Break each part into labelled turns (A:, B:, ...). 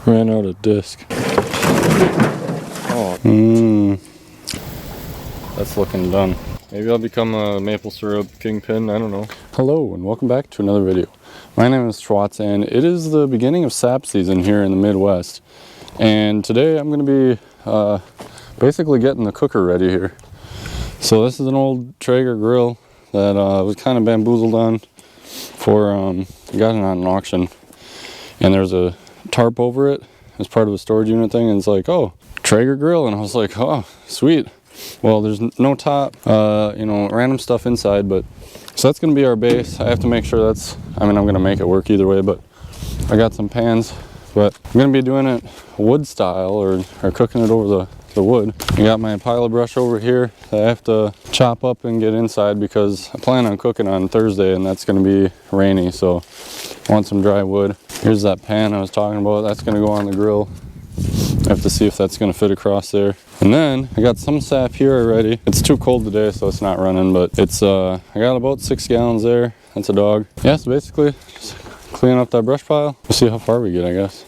A: Ran out of disc. Oh. That's looking done. Maybe I'll become a maple syrup kingpin, I don't know. Hello and welcome back to another video. My name is Schwartz and it is the beginning of sap season here in the Midwest. And today I'm going to be basically getting the cooker ready here. So this is an old Traeger grill that was kind of bamboozled on for, I got it on an auction. And there's a tarp over it as part of a storage unit thing, and it's like, oh, Traeger grill, and I was like, oh, sweet. Well, there's no top, you know, random stuff inside, but so that's gonna be our base. I have to make sure that's, I mean, I'm gonna make it work either way, but I got some pans, but I'm gonna be doing it wood style or cooking it over the wood. I got my pile of brush over here that I have to chop up and get inside because I plan on cooking on Thursday and that's gonna be rainy, so I want some dry wood. Here's that pan I was talking about. That's gonna go on the grill. I have to see if that's gonna fit across there. And then I got some sap here already. It's too cold today, so it's not running, but it's, I got about 6 gallons there. That's a dog. Yeah, so basically just clean up that brush pile. We'll see how far we get, I guess.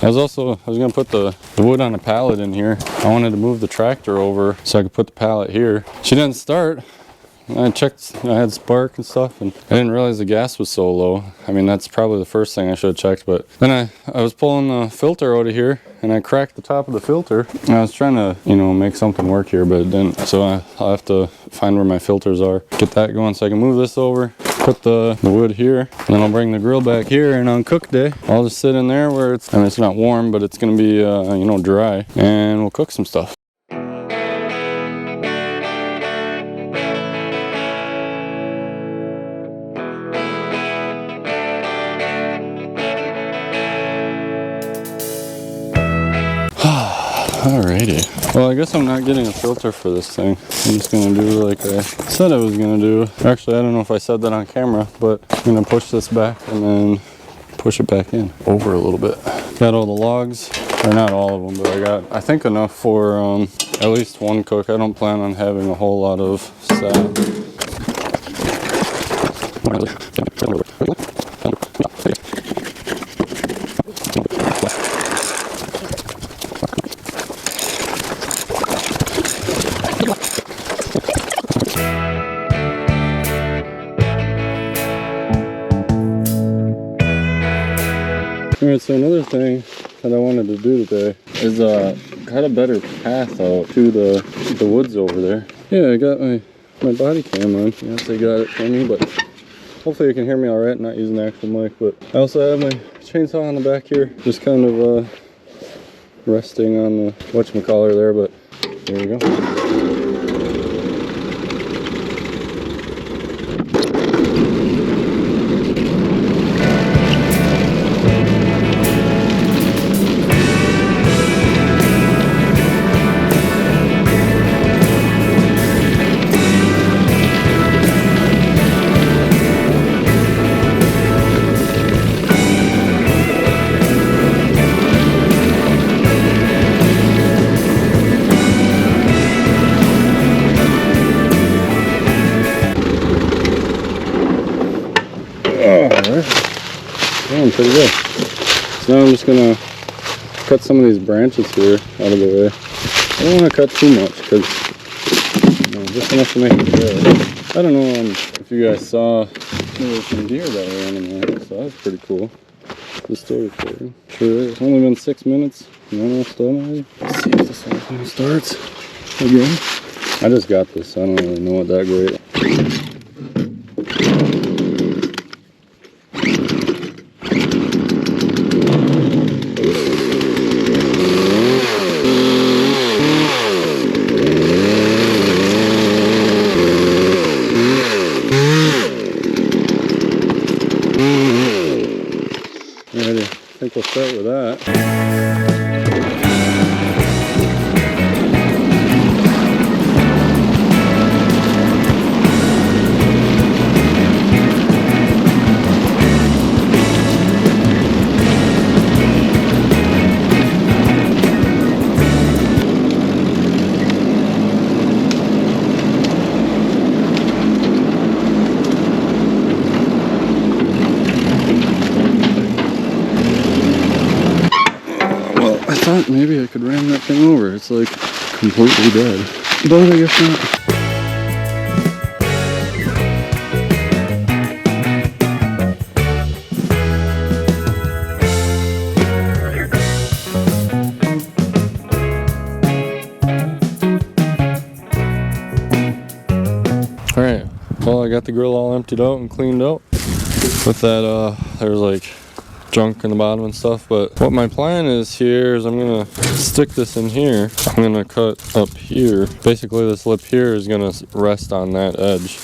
A: I was gonna put the wood on a pallet in here. I wanted to move the tractor over so I could put the pallet here. She didn't start. I checked, I had spark and stuff, and I didn't realize the gas was so low. I mean, that's probably the first thing I should have checked, but then I was pulling the filter out of here, and I cracked the top of the filter. And I was trying to, you know, make something work here, but it didn't. So I'll have to find where my filters are, get that going so I can move this over, put the wood here, and then I'll bring the grill back here, and on cook day, I'll just sit in there where it's, I mean, it's not warm, but it's gonna be, you know, dry, and we'll cook some stuff. Alrighty. Well, I guess I'm not getting a filter for this thing. I'm just gonna do like I said I was gonna do. Actually, I don't know if I said that on camera, but I'm gonna push this back and then push it back in over a little bit. Got all the logs, or not all of them, but I got, I think, enough for at least one cook. I don't plan on having a whole lot of sap. Alright, so another thing that I wanted to do today is cut a better path out to the woods over there. Yeah, I got my body cam on. Yes, they got it for me, but hopefully you can hear me alright, not using the actual mic. But I also have my chainsaw on the back here, just kind of resting on the whatchamacallit there, but there we go. Going pretty good. So now I'm just gonna cut some of these branches here out of the way. I don't want to cut too much because, you know, just enough to make it good. I don't know if you guys saw, there was some deer that ran in there, so that's pretty cool. Just still recording. Sure, it's only been 6 minutes. I'm almost done already. Let's see if this whole thing starts again. I just got this, so I don't really know it that great. I think we'll start with that. thought maybe I could ram that thing over. It's like completely dead. But I guess not. Alright, well I got the grill all emptied out and cleaned out. With that, there's like junk in the bottom and stuff, but what my plan is here is I'm gonna stick this in here. I'm gonna cut up here. Basically this lip here is gonna rest on that edge.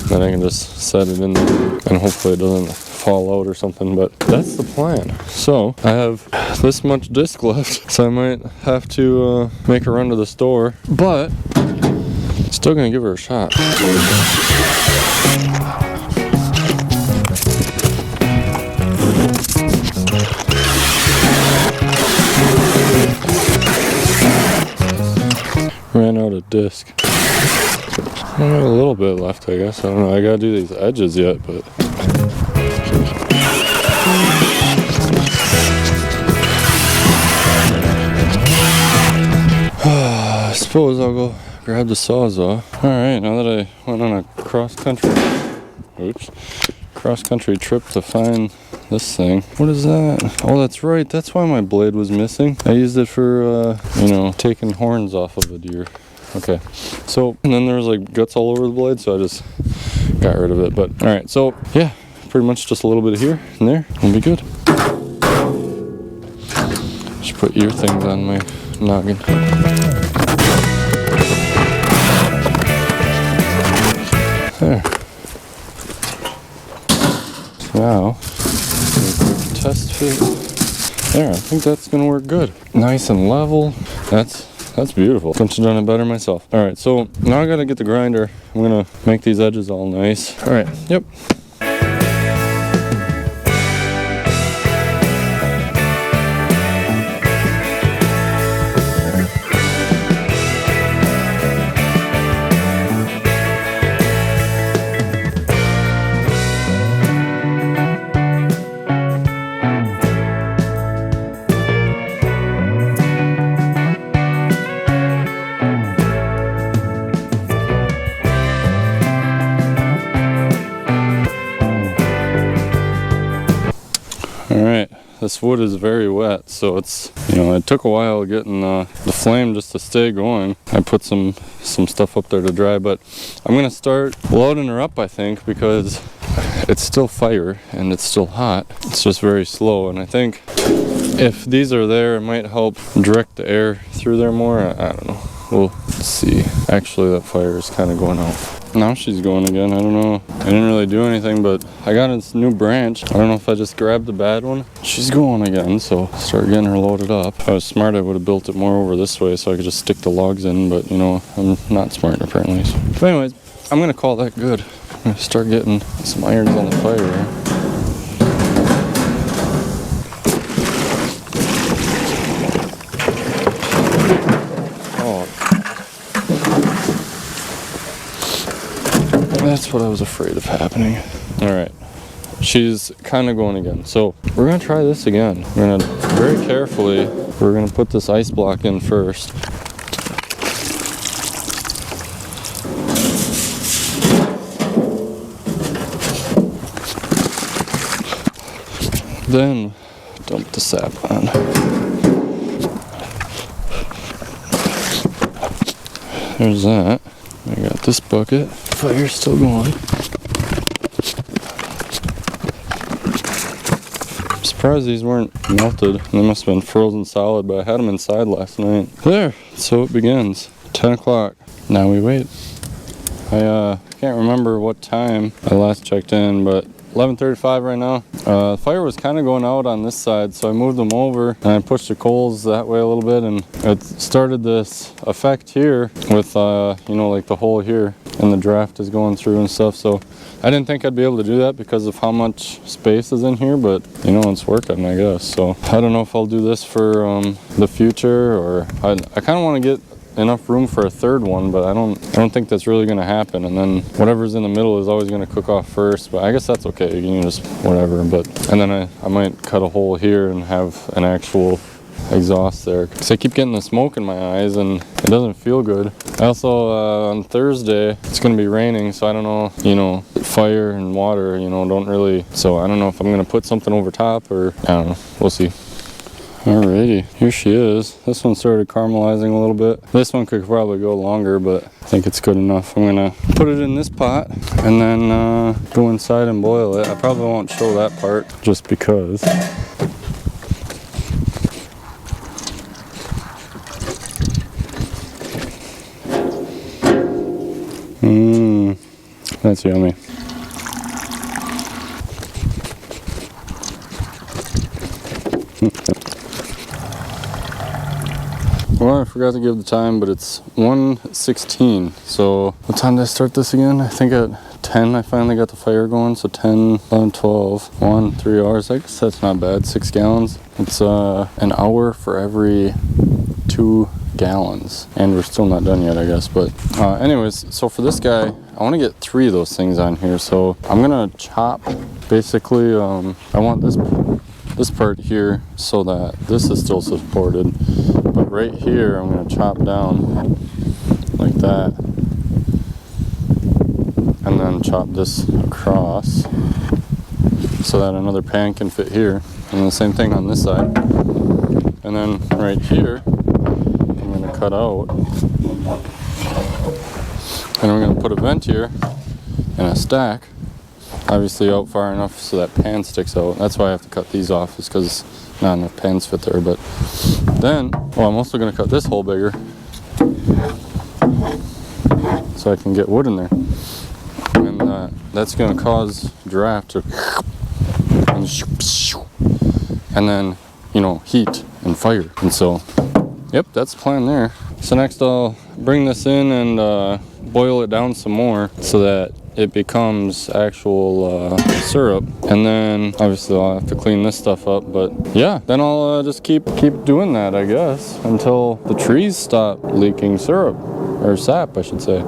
A: Then I can just set it in there and hopefully it doesn't fall out or something, but that's the plan. So I have this much disc left, so I might have to make a run to the store, but still gonna give her a shot. Ran out of disc. I have a little bit left, I guess. I don't know. I gotta do these edges yet, but. I suppose I'll go grab the Sawzall. Alright, now that I went on a cross-country trip to find this thing. What is that? Oh, that's right. That's why my blade was missing. I used it for, you know, taking horns off of a deer. Okay. So, and then there was like guts all over the blade, so I just got rid of it. But, alright, so, yeah, pretty much just a little bit of here and there. It'll be good. Should put ear things on my noggin. There. Now, test fit. There, I think that's gonna work good. Nice and level. That's beautiful. Couldn't have done it better myself. All right, so now I gotta get the grinder. I'm gonna make these edges all nice. All right, yep. Alright, this wood is very wet, so it's, you know, it took a while getting the flame just to stay going. I put some stuff up there to dry, but I'm going to start loading her up, I think, because it's still fire and it's still hot. It's just very slow, and I think if these are there, it might help direct the air through there more. I don't know. We'll see. Actually, that fire is kind of going out. Now she's going again. I don't know. I didn't really do anything, but I got this new branch. I don't know if I just grabbed the bad one. She's going again, so start getting her loaded up. If I was smart, I would have built it more over this way so I could just stick the logs in, but you know, I'm not smart apparently. But anyways, I'm gonna call that good. I'm gonna start getting some irons on the fire here. That's what I was afraid of happening. Alright, she's kind of going again. So we're going to try this again. We're going to very carefully, we're going to put this ice block in first. Then dump the sap on. There's that. I got this bucket. Fire's still going. I'm surprised these weren't melted. They must have been frozen solid, but I had them inside last night. There, so it begins. 10 o'clock. Now we wait. I can't remember what time I last checked in, but 11:35 right now. The fire was kind of going out on this side, so I moved them over and I pushed the coals that way a little bit, and it started this effect here with you know, like the hole here, and the draft is going through and stuff. So I didn't think I'd be able to do that because of how much space is in here, but you know, it's working, I guess. So I don't know if I'll do this for the future, or I kind of want to get enough room for a third one, but I don't think that's really going to happen. And then whatever's in the middle is always going to cook off first, but I guess that's okay. You can just whatever. But and then I might cut a hole here and have an actual exhaust there, because I keep getting the smoke in my eyes and it doesn't feel good. Also, on Thursday, it's going to be raining, so I don't know, you know, fire and water, you know, don't really, so I don't know if I'm going to put something over top or, I don't know, we'll see. Alrighty, here she is. This one started caramelizing a little bit. This one could probably go longer, but I think it's good enough. I'm gonna put it in this pot and then go inside and boil it. I probably won't show that part just because. That's yummy. Well, I forgot to give the time, but it's 1:16. So what time did I start this again? I think at 10 I finally got the fire going. So 10, 11, 12, 1, 3 hours. I guess that's not bad. 6 gallons. It's an hour for every 2 gallons. And we're still not done yet, I guess. But anyways, so for this guy, I want to get 3 of those things on here. So I'm going to chop basically, I want this part here so that this is still supported. But right here, I'm going to chop down like that, and then chop this across so that another pan can fit here, and the same thing on this side. And then right here, I'm going to cut out, and I'm going to put a vent here and a stack, obviously out far enough so that pan sticks out. That's why I have to cut these off, is because not enough pans fit there. But then, I'm also going to cut this hole bigger so I can get wood in there, and that's going to cause draft to and then, you know, heat and fire. And so, yep, that's the plan there. So next I'll bring this in and boil it down some more so that it becomes actual syrup, and then obviously I'll have to clean this stuff up. But yeah, then I'll just keep doing that, I guess, until the trees stop leaking syrup, or sap I should say.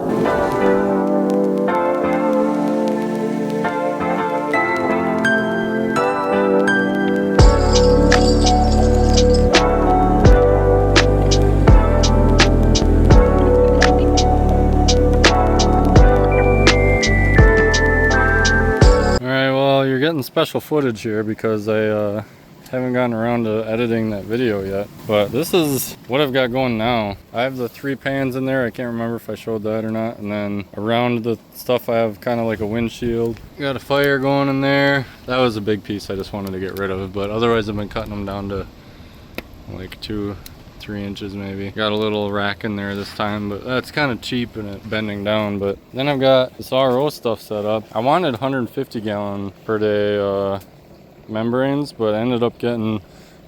A: Getting special footage here because I haven't gotten around to editing that video yet, but this is what I've got going now. I have the 3 pans in there. I can't remember if I showed that or not. And then around the stuff I have kind of like a windshield. Got a fire going in there. That was a big piece I just wanted to get rid of, but otherwise I've been cutting them down to like 2-3 inches maybe. Got a little rack in there this time, but that's kind of cheap and it bending down. But then I've got this RO stuff set up. I wanted 150 gallon per day membranes, but I ended up getting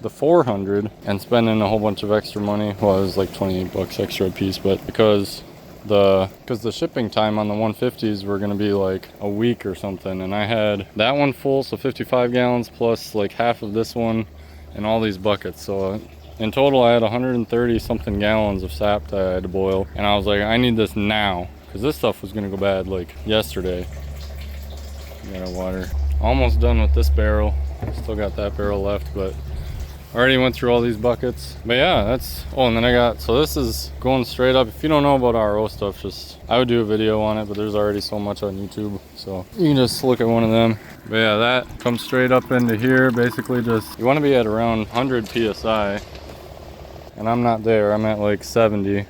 A: the 400 and spending a whole bunch of extra money. Well, it was like 28 bucks extra a piece, but because the shipping time on the 150s were going to be like a week or something, and I had that one full, so 55 gallons plus like half of this one and all these buckets. So in total, I had 130 something gallons of sap that I had to boil, and I was like, I need this now, because this stuff was gonna go bad like yesterday. Got water. Almost done with this barrel. Still got that barrel left, but already went through all these buckets. But yeah, that's, oh, and then I got, so this is going straight up. If you don't know about RO stuff, just, I would do a video on it, but there's already so much on YouTube, so you can just look at one of them. But yeah, that comes straight up into here. Basically just, you want to be at around 100 PSI. And I'm not there, I'm at like 70.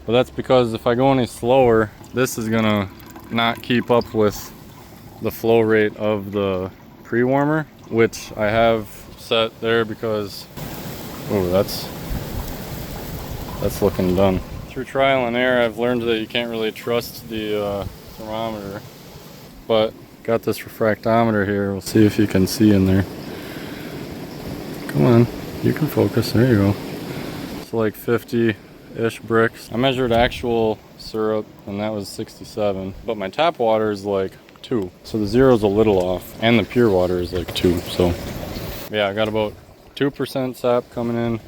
A: But that's because if I go any slower, this is gonna not keep up with the flow rate of the pre-warmer, which I have set there because, oh, that's looking done. Through trial and error, I've learned that you can't really trust the thermometer, but got this refractometer here. We'll see if you can see in there. Come on, you can focus, there you go. Like 50-ish bricks. I measured actual syrup and that was 67, but my tap water is like 2, so the zero's a little off, and the pure water is like 2. So yeah, I got about 2% sap coming in,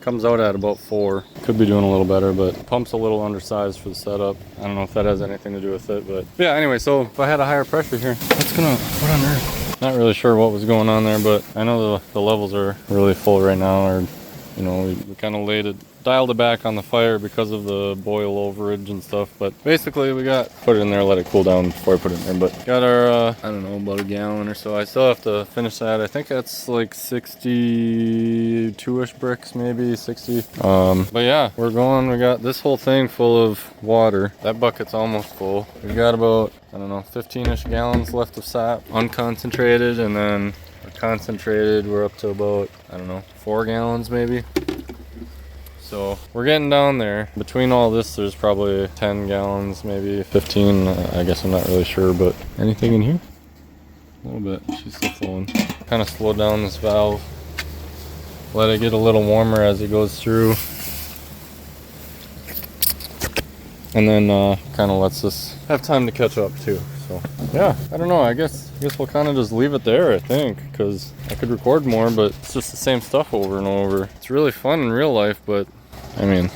A: comes out at about 4. Could be doing a little better, but the pump's a little undersized for the setup. I don't know if that has anything to do with it, but yeah, anyway, so if I had a higher pressure here, what on earth? Not really sure what was going on there, but I know the levels are really full right now, or you know, we kind of dialed it back on the fire because of the boil overage and stuff. But basically we put it in there, let it cool down before I put it in there. But got our, I don't know, about a gallon or so. I still have to finish that. I think that's like 62-ish bricks, maybe 60. But yeah, we're going. We got this whole thing full of water. That bucket's almost full. We got about, I don't know, 15-ish gallons left of sap, unconcentrated, and then concentrated, we're up to about, I don't know, 4 gallons maybe. So we're getting down there. Between all this, there's probably 10 gallons, maybe 15. I guess I'm not really sure, but anything in here? A little bit. She's still flowing. Kind of slow down this valve. Let it get a little warmer as it goes through. And then kind of lets this have time to catch up too. So yeah, I don't know. I guess we'll kind of just leave it there, I think, because I could record more, but it's just the same stuff over and over. It's really fun in real life, but I mean,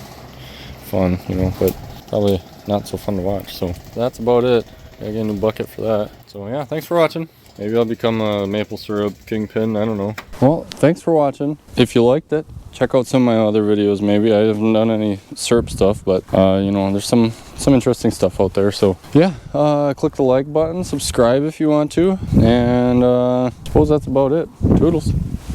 A: fun, you know, but probably not so fun to watch. So that's about it. Gotta get a new bucket for that. So yeah, thanks for watching. Maybe I'll become a maple syrup kingpin. I don't know. Well, thanks for watching. If you liked it, check out some of my other videos. Maybe I haven't done any syrup stuff, but you know, there's some interesting stuff out there. So yeah, click the like button, subscribe if you want to, and I suppose that's about it. Toodles.